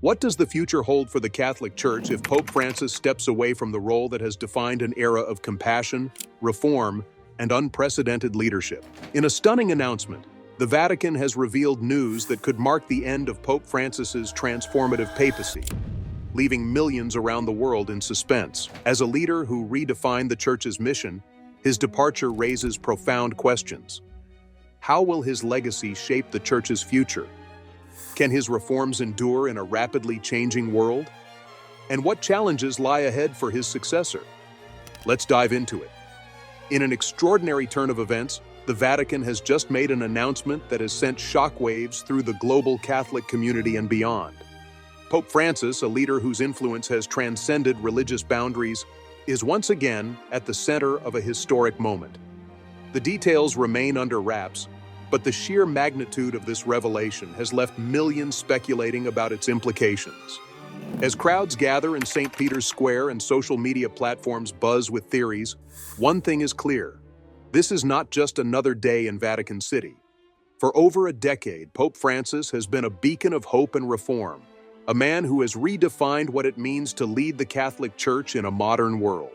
What does the future hold for the Catholic Church if Pope Francis steps away from the role that has defined an era of compassion, reform, and unprecedented leadership? In a stunning announcement, the Vatican has revealed news that could mark the end of Pope Francis's transformative papacy, leaving millions around the world in suspense. As a leader who redefined the Church's mission, his departure raises profound questions. How will his legacy shape the Church's future? Can his reforms endure in a rapidly changing world? And what challenges lie ahead for his successor? Let's dive into it. In an extraordinary turn of events, the Vatican has just made an announcement that has sent shockwaves through the global Catholic community and beyond. Pope Francis, a leader whose influence has transcended religious boundaries, is once again at the center of a historic moment. The details remain under wraps, but the sheer magnitude of this revelation has left millions speculating about its implications. As crowds gather in St. Peter's Square and social media platforms buzz with theories, one thing is clear. This is not just another day in Vatican City. For over a decade, Pope Francis has been a beacon of hope and reform, a man who has redefined what it means to lead the Catholic Church in a modern world.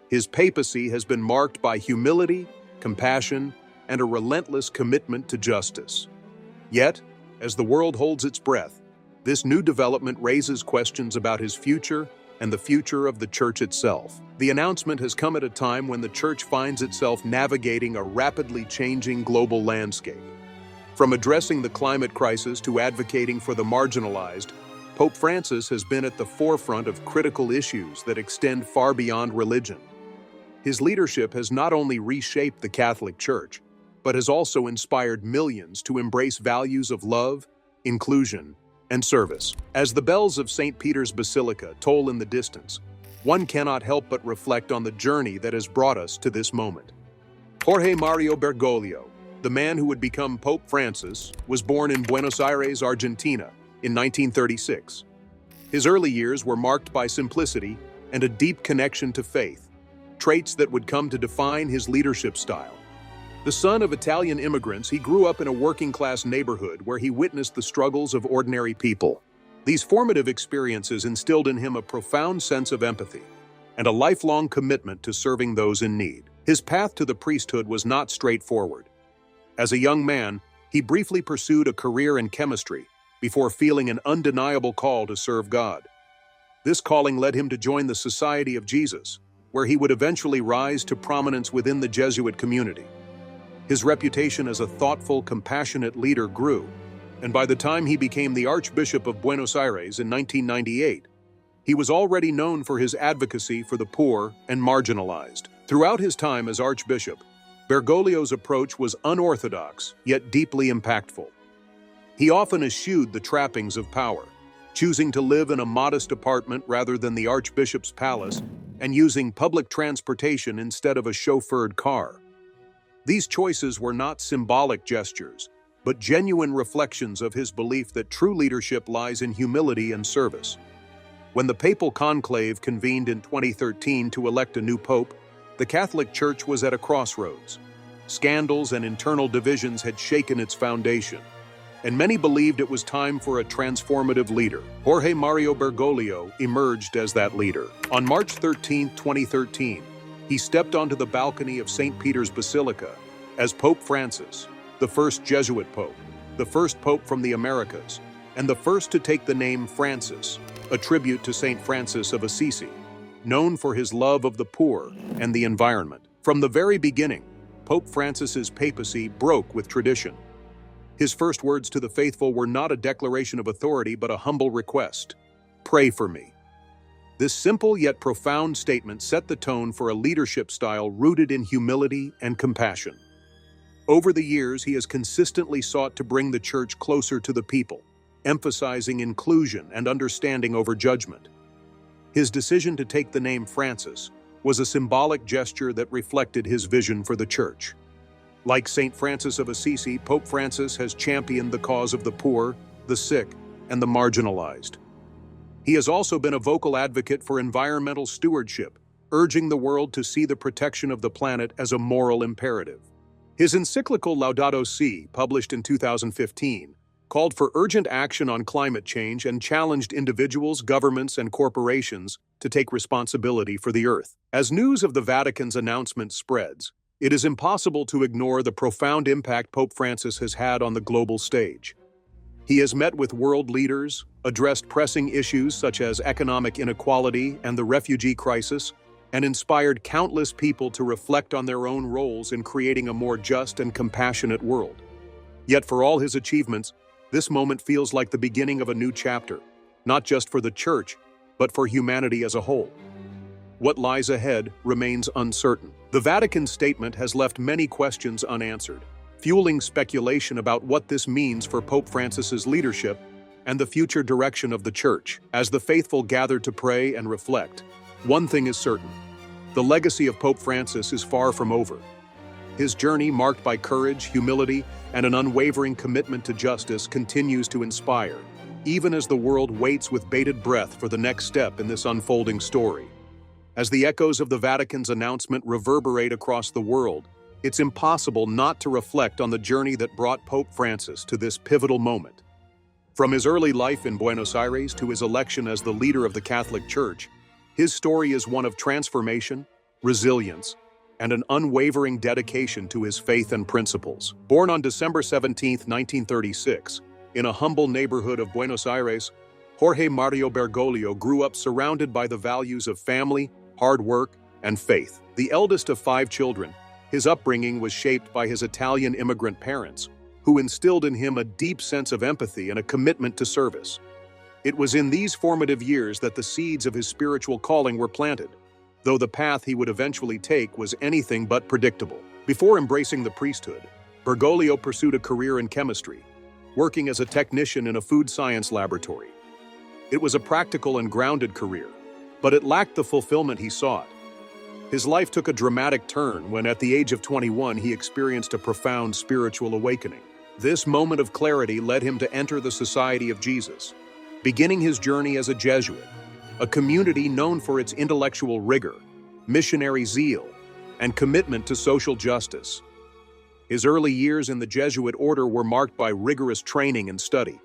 His papacy has been marked by humility, compassion, and a relentless commitment to justice. Yet, as the world holds its breath, this new development raises questions about his future and the future of the Church itself. The announcement has come at a time when the Church finds itself navigating a rapidly changing global landscape. From addressing the climate crisis to advocating for the marginalized, Pope Francis has been at the forefront of critical issues that extend far beyond religion. His leadership has not only reshaped the Catholic Church, but has also inspired millions to embrace values of love, inclusion, and service. As the bells of St. Peter's Basilica toll in the distance, one cannot help but reflect on the journey that has brought us to this moment. Jorge Mario Bergoglio, the man who would become Pope Francis, was born in Buenos Aires, Argentina, in 1936. His early years were marked by simplicity and a deep connection to faith, traits that would come to define his leadership style. The son of Italian immigrants, he grew up in a working-class neighborhood where he witnessed the struggles of ordinary people. These formative experiences instilled in him a profound sense of empathy and a lifelong commitment to serving those in need. His path to the priesthood was not straightforward. As a young man, he briefly pursued a career in chemistry before feeling an undeniable call to serve God. This calling led him to join the Society of Jesus, where he would eventually rise to prominence within the Jesuit community. His reputation as a thoughtful, compassionate leader grew, and by the time he became the Archbishop of Buenos Aires in 1998, he was already known for his advocacy for the poor and marginalized. Throughout his time as Archbishop, Bergoglio's approach was unorthodox, yet deeply impactful. He often eschewed the trappings of power, choosing to live in a modest apartment rather than the Archbishop's palace and using public transportation instead of a chauffeured car. These choices were not symbolic gestures, but genuine reflections of his belief that true leadership lies in humility and service. When the papal conclave convened in 2013 to elect a new pope, the Catholic Church was at a crossroads. Scandals and internal divisions had shaken its foundation, and many believed it was time for a transformative leader. Jorge Mario Bergoglio emerged as that leader. On March 13, 2013, he stepped onto the balcony of St. Peter's Basilica as Pope Francis, the first Jesuit pope, the first pope from the Americas, and the first to take the name Francis, a tribute to St. Francis of Assisi, known for his love of the poor and the environment. From the very beginning, Pope Francis's papacy broke with tradition. His first words to the faithful were not a declaration of authority but a humble request: "Pray for me." This simple yet profound statement set the tone for a leadership style rooted in humility and compassion. Over the years, he has consistently sought to bring the Church closer to the people, emphasizing inclusion and understanding over judgment. His decision to take the name Francis was a symbolic gesture that reflected his vision for the Church. Like St. Francis of Assisi, Pope Francis has championed the cause of the poor, the sick, and the marginalized. He has also been a vocal advocate for environmental stewardship, urging the world to see the protection of the planet as a moral imperative. His encyclical Laudato Si', published in 2015, called for urgent action on climate change and challenged individuals, governments, and corporations to take responsibility for the Earth. As news of the Vatican's announcement spreads, it is impossible to ignore the profound impact Pope Francis has had on the global stage. He has met with world leaders, addressed pressing issues such as economic inequality and the refugee crisis, and inspired countless people to reflect on their own roles in creating a more just and compassionate world. Yet for all his achievements, this moment feels like the beginning of a new chapter, not just for the Church, but for humanity as a whole. What lies ahead remains uncertain. The Vatican statement has left many questions unanswered, fueling speculation about what this means for Pope Francis's leadership and the future direction of the Church. As the faithful gather to pray and reflect, one thing is certain: the legacy of Pope Francis is far from over. His journey, marked by courage, humility, and an unwavering commitment to justice, continues to inspire, even as the world waits with bated breath for the next step in this unfolding story. As the echoes of the Vatican's announcement reverberate across the world, it's impossible not to reflect on the journey that brought Pope Francis to this pivotal moment. From his early life in Buenos Aires to his election as the leader of the Catholic Church, his story is one of transformation, resilience, and an unwavering dedication to his faith and principles. Born on December 17, 1936, in a humble neighborhood of Buenos Aires, Jorge Mario Bergoglio grew up surrounded by the values of family, hard work, and faith. The eldest of 5 children, his upbringing was shaped by his Italian immigrant parents, who instilled in him a deep sense of empathy and a commitment to service. It was in these formative years that the seeds of his spiritual calling were planted, though the path he would eventually take was anything but predictable. Before embracing the priesthood, Bergoglio pursued a career in chemistry, working as a technician in a food science laboratory. It was a practical and grounded career, but it lacked the fulfillment he sought. His life took a dramatic turn when, at the age of 21, he experienced a profound spiritual awakening. This moment of clarity led him to enter the Society of Jesus, beginning his journey as a Jesuit, a community known for its intellectual rigor, missionary zeal, and commitment to social justice. His early years in the Jesuit order were marked by rigorous training and study.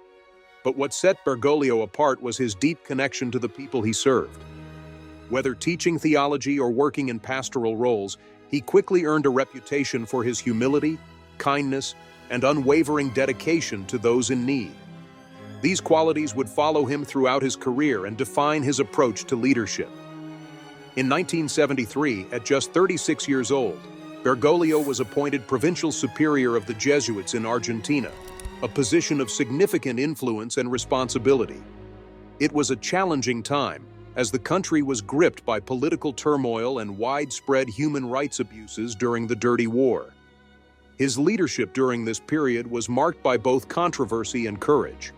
But what set Bergoglio apart was his deep connection to the people he served. Whether teaching theology or working in pastoral roles, he quickly earned a reputation for his humility, kindness, and unwavering dedication to those in need. These qualities would follow him throughout his career and define his approach to leadership. In 1973, at just 36 years old, Bergoglio was appointed Provincial Superior of the Jesuits in Argentina, a position of significant influence and responsibility. It was a challenging time, as the country was gripped by political turmoil and widespread human rights abuses during the Dirty War. His leadership during this period was marked by both controversy and courage,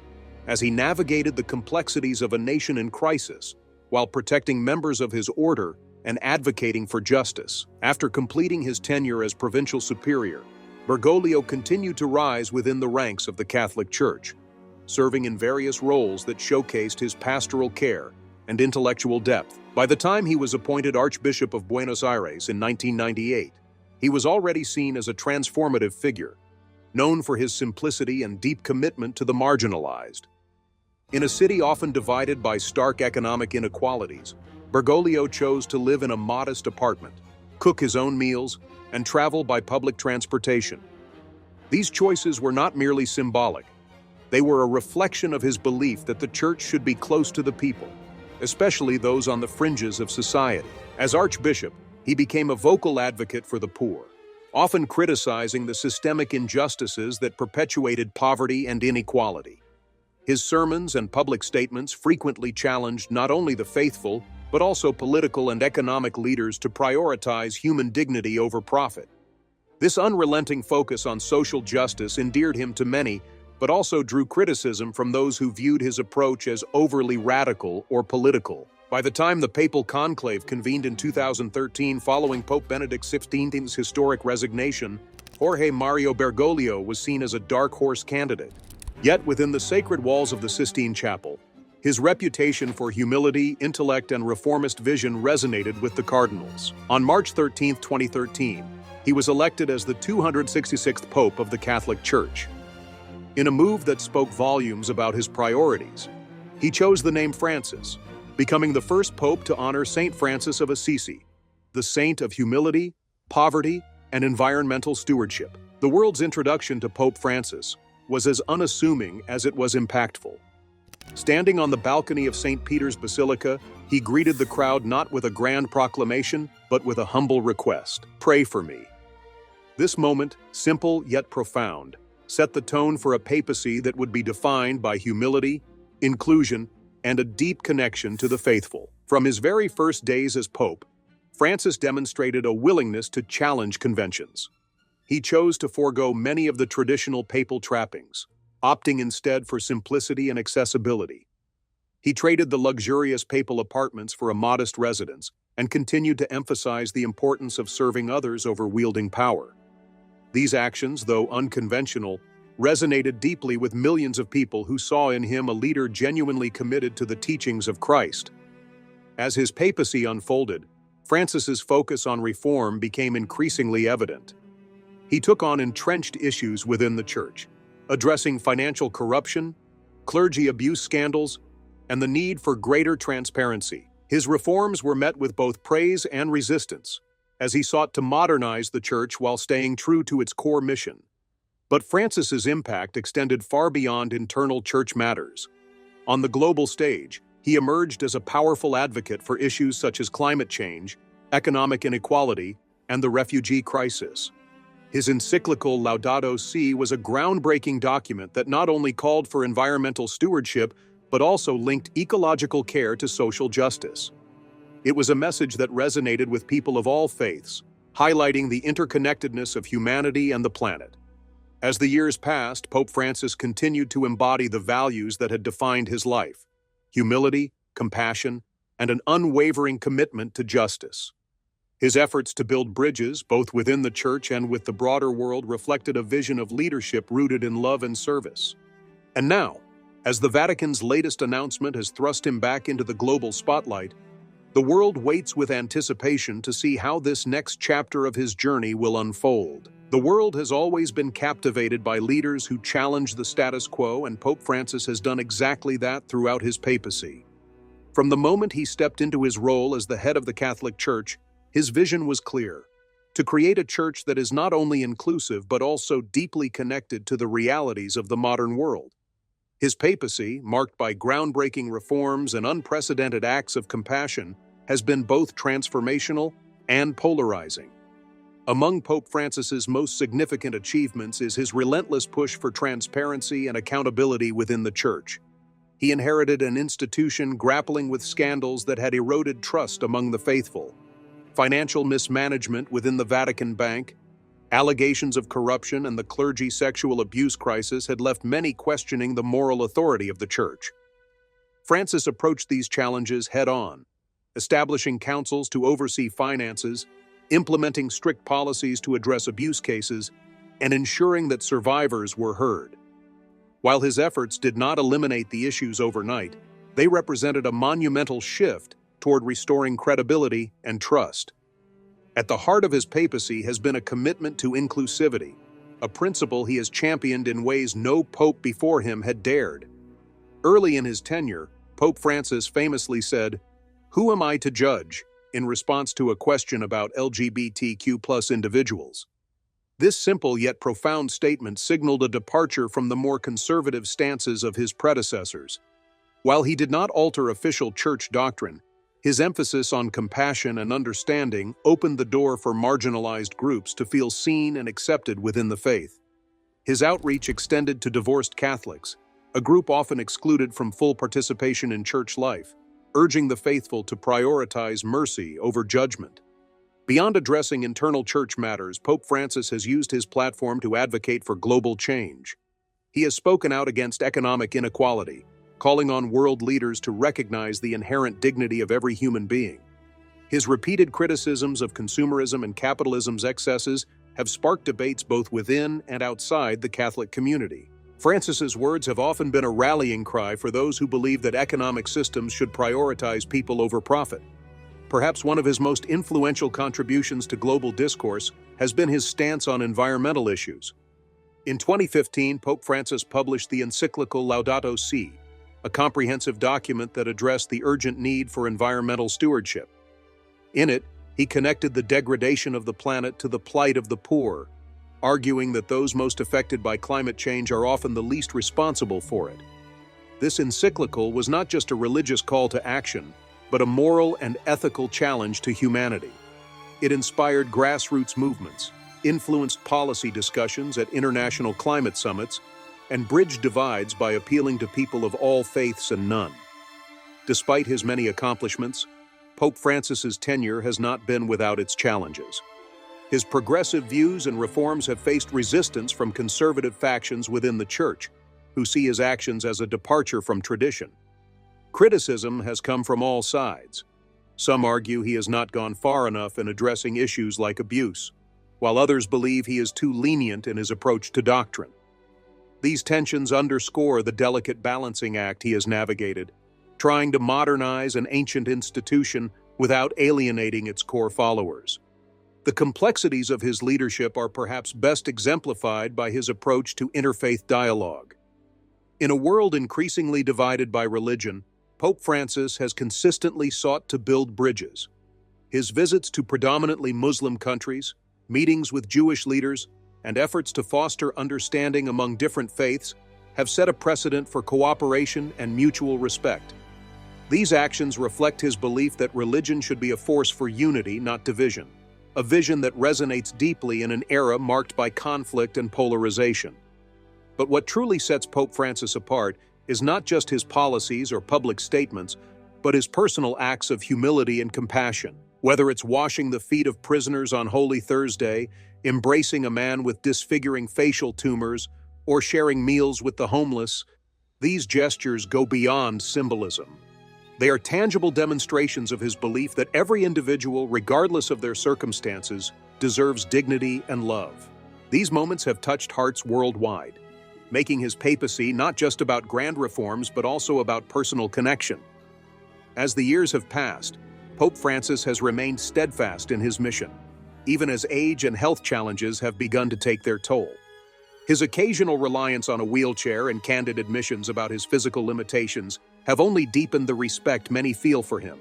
as he navigated the complexities of a nation in crisis while protecting members of his order and advocating for justice. After completing his tenure as Provincial Superior, Bergoglio continued to rise within the ranks of the Catholic Church, serving in various roles that showcased his pastoral care and intellectual depth. By the time he was appointed Archbishop of Buenos Aires in 1998, he was already seen as a transformative figure, known for his simplicity and deep commitment to the marginalized. In a city often divided by stark economic inequalities, Bergoglio chose to live in a modest apartment, cook his own meals, and travel by public transportation. These choices were not merely symbolic. They were a reflection of his belief that the Church should be close to the people, especially those on the fringes of society. As Archbishop, he became a vocal advocate for the poor, often criticizing the systemic injustices that perpetuated poverty and inequality. His sermons and public statements frequently challenged not only the faithful, but also political and economic leaders to prioritize human dignity over profit. This unrelenting focus on social justice endeared him to many, but also drew criticism from those who viewed his approach as overly radical or political. By the time the papal conclave convened in 2013 following Pope Benedict XVI's historic resignation, Jorge Mario Bergoglio was seen as a dark horse candidate. Yet within the sacred walls of the Sistine Chapel, his reputation for humility, intellect, and reformist vision resonated with the cardinals. On March 13, 2013, he was elected as the 266th Pope of the Catholic Church. In a move that spoke volumes about his priorities, he chose the name Francis, becoming the first pope to honor Saint Francis of Assisi, the saint of humility, poverty, and environmental stewardship. The world's introduction to Pope Francis was as unassuming as it was impactful. Standing on the balcony of St. Peter's Basilica, he greeted the crowd not with a grand proclamation, but with a humble request: "Pray for me." This moment, simple yet profound, set the tone for a papacy that would be defined by humility, inclusion, and a deep connection to the faithful. From his very first days as pope, Francis demonstrated a willingness to challenge conventions. He chose to forego many of the traditional papal trappings, opting instead for simplicity and accessibility. He traded the luxurious papal apartments for a modest residence and continued to emphasize the importance of serving others over wielding power. These actions, though unconventional, resonated deeply with millions of people who saw in him a leader genuinely committed to the teachings of Christ. As his papacy unfolded, Francis's focus on reform became increasingly evident. He took on entrenched issues within the Church, addressing financial corruption, clergy abuse scandals, and the need for greater transparency. His reforms were met with both praise and resistance, as he sought to modernize the Church while staying true to its core mission. But Francis's impact extended far beyond internal Church matters. On the global stage, he emerged as a powerful advocate for issues such as climate change, economic inequality, and the refugee crisis. His encyclical Laudato Si was a groundbreaking document that not only called for environmental stewardship, but also linked ecological care to social justice. It was a message that resonated with people of all faiths, highlighting the interconnectedness of humanity and the planet. As the years passed, Pope Francis continued to embody the values that had defined his life: humility, compassion, and an unwavering commitment to justice. His efforts to build bridges, both within the Church and with the broader world, reflected a vision of leadership rooted in love and service. And now, as the Vatican's latest announcement has thrust him back into the global spotlight, the world waits with anticipation to see how this next chapter of his journey will unfold. The world has always been captivated by leaders who challenge the status quo, and Pope Francis has done exactly that throughout his papacy. From the moment he stepped into his role as the head of the Catholic Church, his vision was clear: to create a church that is not only inclusive but also deeply connected to the realities of the modern world. His papacy, marked by groundbreaking reforms and unprecedented acts of compassion, has been both transformational and polarizing. Among Pope Francis's most significant achievements is his relentless push for transparency and accountability within the Church. He inherited an institution grappling with scandals that had eroded trust among the faithful. Financial mismanagement within the Vatican Bank, allegations of corruption, and the clergy sexual abuse crisis had left many questioning the moral authority of the Church. Francis approached these challenges head-on, establishing councils to oversee finances, implementing strict policies to address abuse cases, and ensuring that survivors were heard. While his efforts did not eliminate the issues overnight, they represented a monumental shift toward restoring credibility and trust. At the heart of his papacy has been a commitment to inclusivity, a principle he has championed in ways no pope before him had dared. Early in his tenure, Pope Francis famously said, "Who am I to judge?" in response to a question about LGBTQ+ individuals. This simple yet profound statement signaled a departure from the more conservative stances of his predecessors. While he did not alter official church doctrine, his emphasis on compassion and understanding opened the door for marginalized groups to feel seen and accepted within the faith. His outreach extended to divorced Catholics, a group often excluded from full participation in church life, urging the faithful to prioritize mercy over judgment. Beyond addressing internal church matters, Pope Francis has used his platform to advocate for global change. He has spoken out against economic inequality, calling on world leaders to recognize the inherent dignity of every human being. His repeated criticisms of consumerism and capitalism's excesses have sparked debates both within and outside the Catholic community. Francis's words have often been a rallying cry for those who believe that economic systems should prioritize people over profit. Perhaps one of his most influential contributions to global discourse has been his stance on environmental issues. In 2015, Pope Francis published the encyclical Laudato Si', a comprehensive document that addressed the urgent need for environmental stewardship. In it, he connected the degradation of the planet to the plight of the poor, arguing that those most affected by climate change are often the least responsible for it. This encyclical was not just a religious call to action, but a moral and ethical challenge to humanity. It inspired grassroots movements, influenced policy discussions at international climate summits, and bridged divides by appealing to people of all faiths and none. Despite his many accomplishments, Pope Francis's tenure has not been without its challenges. His progressive views and reforms have faced resistance from conservative factions within the Church, who see his actions as a departure from tradition. Criticism has come from all sides. Some argue he has not gone far enough in addressing issues like abuse, while others believe he is too lenient in his approach to doctrine. These tensions underscore the delicate balancing act he has navigated, trying to modernize an ancient institution without alienating its core followers. The complexities of his leadership are perhaps best exemplified by his approach to interfaith dialogue. In a world increasingly divided by religion, Pope Francis has consistently sought to build bridges. His visits to predominantly Muslim countries, meetings with Jewish leaders, and efforts to foster understanding among different faiths have set a precedent for cooperation and mutual respect. These actions reflect his belief that religion should be a force for unity, not division, a vision that resonates deeply in an era marked by conflict and polarization. But what truly sets Pope Francis apart is not just his policies or public statements, but his personal acts of humility and compassion. Whether it's washing the feet of prisoners on Holy Thursday, embracing a man with disfiguring facial tumors, or sharing meals with the homeless, these gestures go beyond symbolism. They are tangible demonstrations of his belief that every individual, regardless of their circumstances, deserves dignity and love. These moments have touched hearts worldwide, making his papacy not just about grand reforms but also about personal connection. As the years have passed, Pope Francis has remained steadfast in his mission, even as age and health challenges have begun to take their toll. His occasional reliance on a wheelchair and candid admissions about his physical limitations have only deepened the respect many feel for him.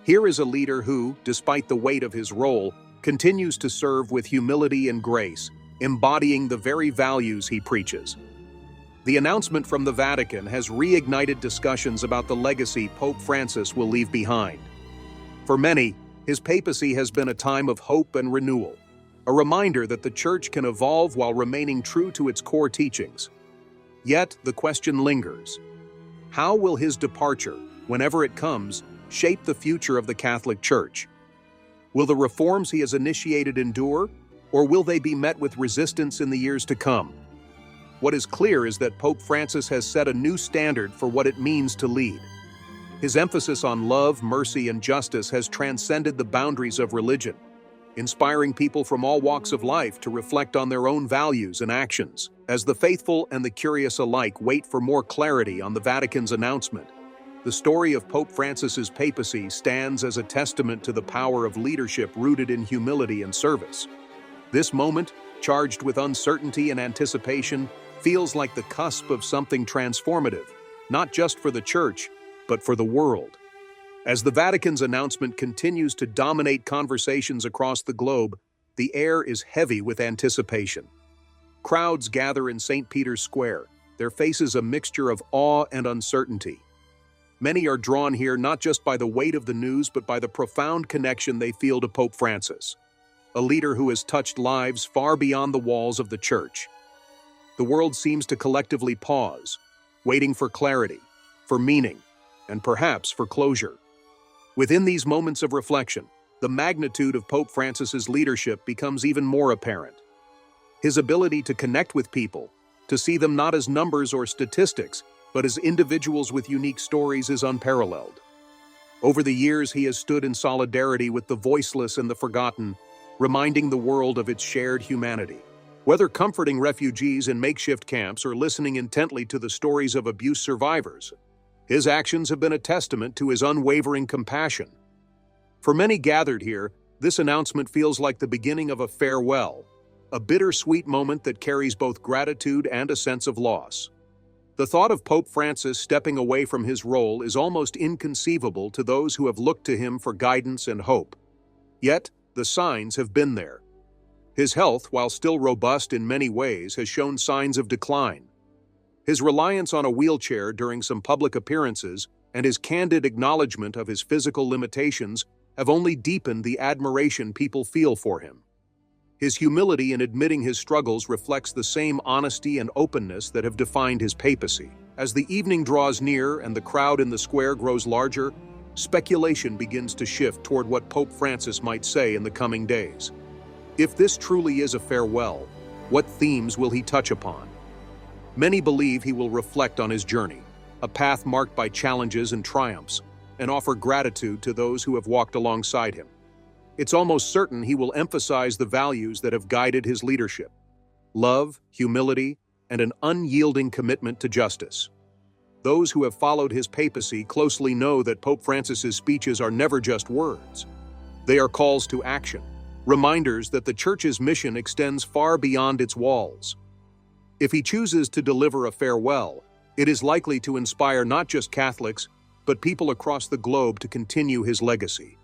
Here is a leader who, despite the weight of his role, continues to serve with humility and grace, embodying the very values he preaches. The announcement from the Vatican has reignited discussions about the legacy Pope Francis will leave behind. For many, his papacy has been a time of hope and renewal, a reminder that the Church can evolve while remaining true to its core teachings. Yet, the question lingers. How will his departure, whenever it comes, shape the future of the Catholic Church? Will the reforms he has initiated endure, or will they be met with resistance in the years to come? What is clear is that Pope Francis has set a new standard for what it means to lead. His emphasis on love, mercy, and justice has transcended the boundaries of religion, inspiring people from all walks of life to reflect on their own values and actions. As the faithful and the curious alike wait for more clarity on the Vatican's announcement, the story of Pope Francis's papacy stands as a testament to the power of leadership rooted in humility and service. This moment, charged with uncertainty and anticipation, feels like the cusp of something transformative, not just for the Church, but for the world. As the Vatican's announcement continues to dominate conversations across the globe, the air is heavy with anticipation. Crowds gather in St. Peter's Square, their faces a mixture of awe and uncertainty. Many are drawn here not just by the weight of the news, but by the profound connection they feel to Pope Francis, a leader who has touched lives far beyond the walls of the Church. The world seems to collectively pause, waiting for clarity, for meaning, and perhaps for closure. Within these moments of reflection, the magnitude of Pope Francis's leadership becomes even more apparent. His ability to connect with people, to see them not as numbers or statistics, but as individuals with unique stories is unparalleled. Over the years, he has stood in solidarity with the voiceless and the forgotten, reminding the world of its shared humanity. Whether comforting refugees in makeshift camps or listening intently to the stories of abuse survivors, his actions have been a testament to his unwavering compassion. For many gathered here, this announcement feels like the beginning of a farewell, a bittersweet moment that carries both gratitude and a sense of loss. The thought of Pope Francis stepping away from his role is almost inconceivable to those who have looked to him for guidance and hope. Yet, the signs have been there. His health, while still robust in many ways, has shown signs of decline. His reliance on a wheelchair during some public appearances and his candid acknowledgement of his physical limitations have only deepened the admiration people feel for him. His humility in admitting his struggles reflects the same honesty and openness that have defined his papacy. As the evening draws near and the crowd in the square grows larger, speculation begins to shift toward what Pope Francis might say in the coming days. If this truly is a farewell, what themes will he touch upon? Many believe he will reflect on his journey, a path marked by challenges and triumphs, and offer gratitude to those who have walked alongside him. It's almost certain he will emphasize the values that have guided his leadership: love, humility, and an unyielding commitment to justice. Those who have followed his papacy closely know that Pope Francis's speeches are never just words. They are calls to action, reminders that the Church's mission extends far beyond its walls. If he chooses to deliver a farewell, it is likely to inspire not just Catholics, but people across the globe to continue his legacy.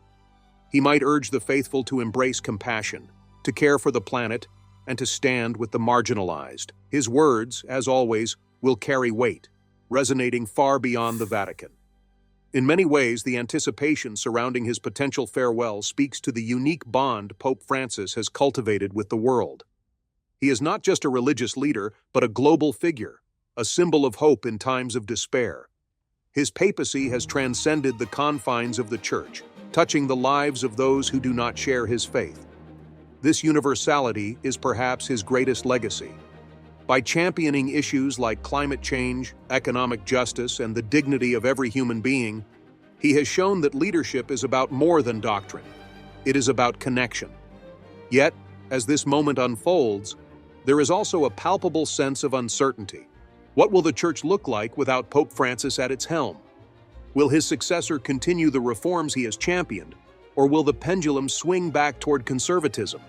He might urge the faithful to embrace compassion, to care for the planet, and to stand with the marginalized. His words, as always, will carry weight, resonating far beyond the Vatican. In many ways, the anticipation surrounding his potential farewell speaks to the unique bond Pope Francis has cultivated with the world. He is not just a religious leader, but a global figure, a symbol of hope in times of despair. His papacy has transcended the confines of the Church, touching the lives of those who do not share his faith. This universality is perhaps his greatest legacy. By championing issues like climate change, economic justice, and the dignity of every human being, he has shown that leadership is about more than doctrine. It is about connection. Yet, as this moment unfolds, there is also a palpable sense of uncertainty. What will the Church look like without Pope Francis at its helm? Will his successor continue the reforms he has championed, or will the pendulum swing back toward conservatism?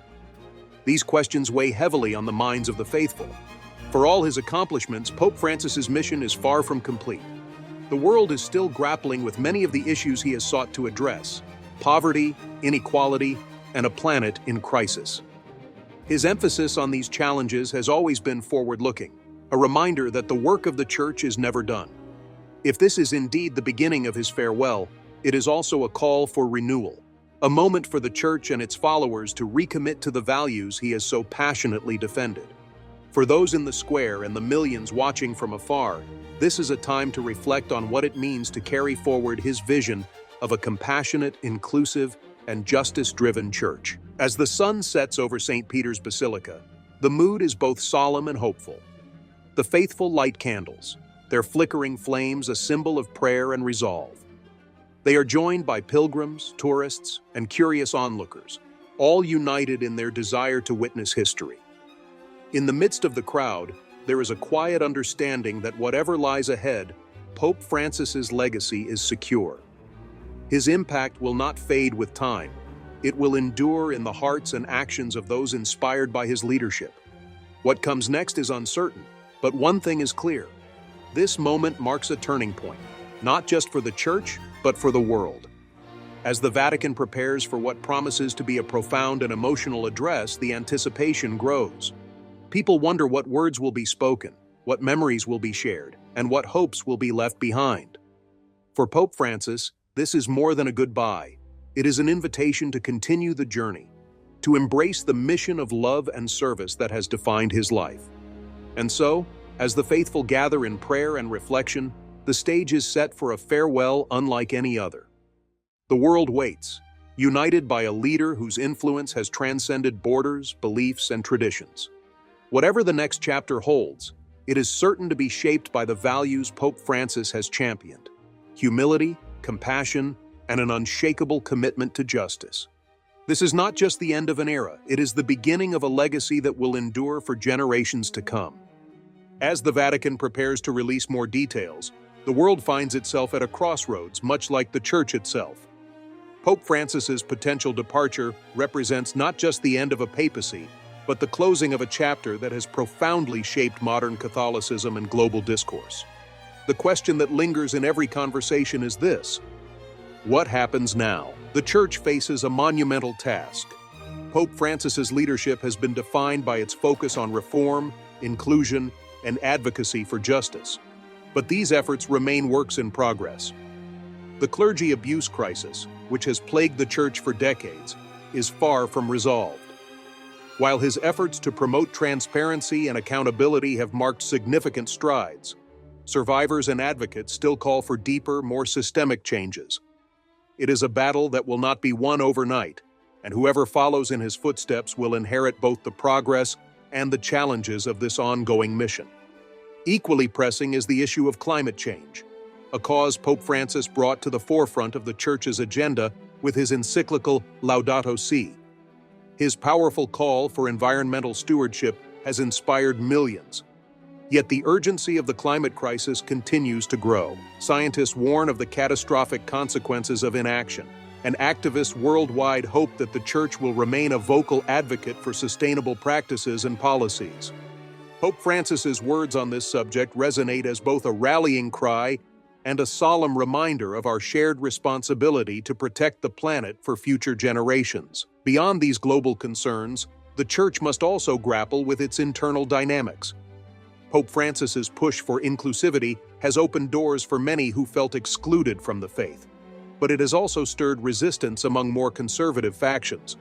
These questions weigh heavily on the minds of the faithful. For all his accomplishments, Pope Francis's mission is far from complete. The world is still grappling with many of the issues he has sought to address: poverty, inequality, and a planet in crisis. His emphasis on these challenges has always been forward-looking, a reminder that the work of the Church is never done. If this is indeed the beginning of his farewell, it is also a call for renewal, a moment for the Church and its followers to recommit to the values he has so passionately defended. For those in the square and the millions watching from afar, this is a time to reflect on what it means to carry forward his vision of a compassionate, inclusive, and justice-driven Church. As the sun sets over St. Peter's Basilica, the mood is both solemn and hopeful. The faithful light candles, their flickering flames a symbol of prayer and resolve. They are joined by pilgrims, tourists, and curious onlookers, all united in their desire to witness history. In the midst of the crowd, there is a quiet understanding that whatever lies ahead, Pope Francis's legacy is secure. His impact will not fade with time. It will endure in the hearts and actions of those inspired by his leadership. What comes next is uncertain, but one thing is clear. This moment marks a turning point, not just for the Church, but for the world. As the Vatican prepares for what promises to be a profound and emotional address, the anticipation grows. People wonder what words will be spoken, what memories will be shared, and what hopes will be left behind. For Pope Francis, this is more than a goodbye. It is an invitation to continue the journey, to embrace the mission of love and service that has defined his life. And so, as the faithful gather in prayer and reflection, the stage is set for a farewell unlike any other. The world waits, united by a leader whose influence has transcended borders, beliefs, and traditions. Whatever the next chapter holds, it is certain to be shaped by the values Pope Francis has championed: humility, compassion, and an unshakable commitment to justice. This is not just the end of an era, it is the beginning of a legacy that will endure for generations to come. As the Vatican prepares to release more details, the world finds itself at a crossroads, much like the Church itself. Pope Francis's potential departure represents not just the end of a papacy, but the closing of a chapter that has profoundly shaped modern Catholicism and global discourse. The question that lingers in every conversation is this: what happens now? The Church faces a monumental task. Pope Francis's leadership has been defined by its focus on reform, inclusion, and advocacy for justice. But these efforts remain works in progress. The clergy abuse crisis, which has plagued the Church for decades, is far from resolved. While his efforts to promote transparency and accountability have marked significant strides, survivors and advocates still call for deeper, more systemic changes. It is a battle that will not be won overnight, and whoever follows in his footsteps will inherit both the progress and the challenges of this ongoing mission. Equally pressing is the issue of climate change, a cause Pope Francis brought to the forefront of the Church's agenda with his encyclical Laudato Si. His powerful call for environmental stewardship has inspired millions. Yet the urgency of the climate crisis continues to grow. Scientists warn of the catastrophic consequences of inaction, and activists worldwide hope that the Church will remain a vocal advocate for sustainable practices and policies. Pope Francis's words on this subject resonate as both a rallying cry and a solemn reminder of our shared responsibility to protect the planet for future generations. Beyond these global concerns, the Church must also grapple with its internal dynamics. Pope Francis's push for inclusivity has opened doors for many who felt excluded from the faith, but it has also stirred resistance among more conservative factions.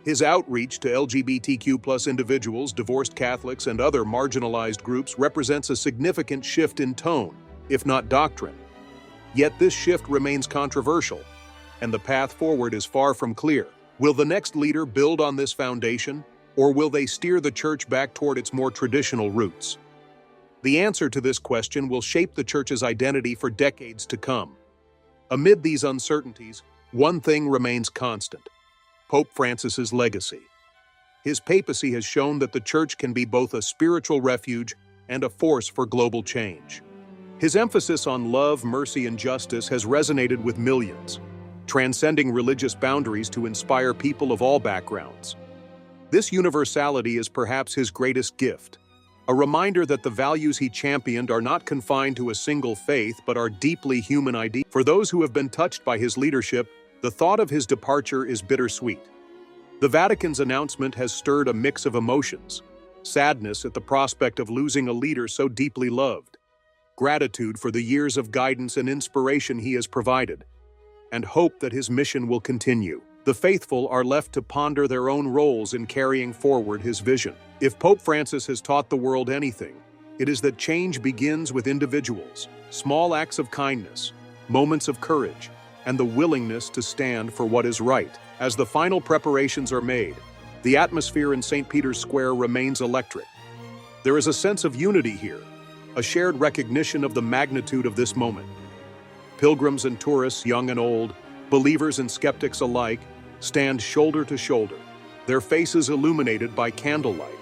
His outreach to LGBTQ+ individuals, divorced Catholics, and other marginalized groups represents a significant shift in tone, if not doctrine. Yet this shift remains controversial, and the path forward is far from clear. Will the next leader build on this foundation, or will they steer the Church back toward its more traditional roots? The answer to this question will shape the Church's identity for decades to come. Amid these uncertainties, one thing remains constant: Pope Francis's legacy. His papacy has shown that the Church can be both a spiritual refuge and a force for global change. His emphasis on love, mercy, and justice has resonated with millions, transcending religious boundaries to inspire people of all backgrounds. This universality is perhaps his greatest gift, a reminder that the values he championed are not confined to a single faith but are deeply human ideas. For those who have been touched by his leadership, the thought of his departure is bittersweet. The Vatican's announcement has stirred a mix of emotions: sadness at the prospect of losing a leader so deeply loved, gratitude for the years of guidance and inspiration he has provided, and hope that his mission will continue. The faithful are left to ponder their own roles in carrying forward his vision. If Pope Francis has taught the world anything, it is that change begins with individuals, small acts of kindness, moments of courage, and the willingness to stand for what is right. As the final preparations are made, the atmosphere in St. Peter's Square remains electric. There is a sense of unity here, a shared recognition of the magnitude of this moment. Pilgrims and tourists, young and old, believers and skeptics alike, stand shoulder to shoulder, their faces illuminated by candlelight.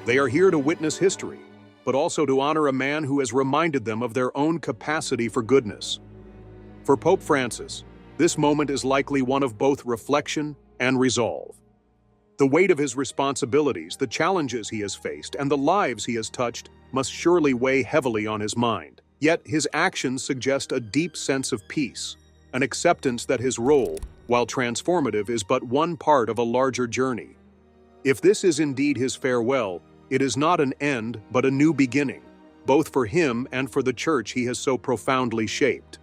They are here to witness history, but also to honor a man who has reminded them of their own capacity for goodness. For Pope Francis, this moment is likely one of both reflection and resolve. The weight of his responsibilities, the challenges he has faced, and the lives he has touched must surely weigh heavily on his mind. Yet his actions suggest a deep sense of peace, an acceptance that his role, while transformative, is but one part of a larger journey. If this is indeed his farewell, it is not an end but a new beginning, both for him and for the Church he has so profoundly shaped.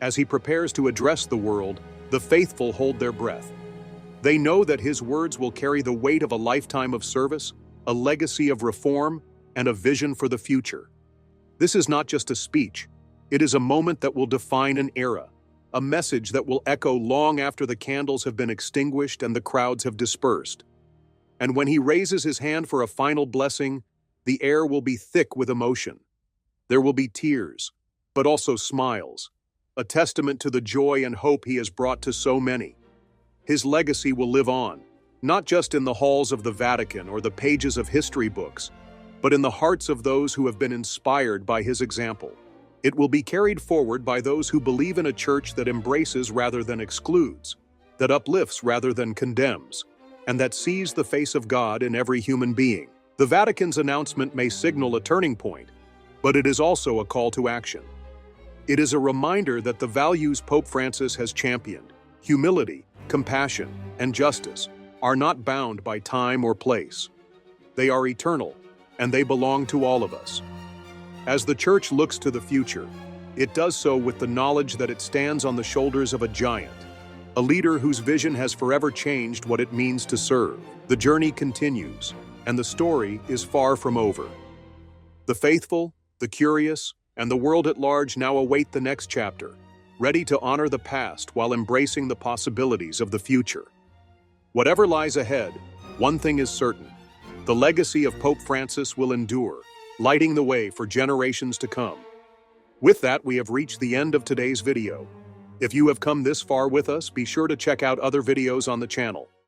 As he prepares to address the world, the faithful hold their breath. They know that his words will carry the weight of a lifetime of service, a legacy of reform, and a vision for the future. This is not just a speech. It is a moment that will define an era, a message that will echo long after the candles have been extinguished and the crowds have dispersed. And when he raises his hand for a final blessing, the air will be thick with emotion. There will be tears, but also smiles, a testament to the joy and hope he has brought to so many. His legacy will live on, not just in the halls of the Vatican or the pages of history books, but in the hearts of those who have been inspired by his example. It will be carried forward by those who believe in a church that embraces rather than excludes, that uplifts rather than condemns, and that sees the face of God in every human being. The Vatican's announcement may signal a turning point, but it is also a call to action. It is a reminder that the values Pope Francis has championed, humility, compassion, and justice, are not bound by time or place. They are eternal, and they belong to all of us. As the Church looks to the future, it does so with the knowledge that it stands on the shoulders of a giant, a leader whose vision has forever changed what it means to serve. The journey continues, and the story is far from over. The faithful, the curious, and the world at large now await the next chapter, ready to honor the past while embracing the possibilities of the future. Whatever lies ahead, one thing is certain: the legacy of Pope Francis will endure, lighting the way for generations to come. With that, we have reached the end of today's video. If you have come this far with us, be sure to check out other videos on the channel.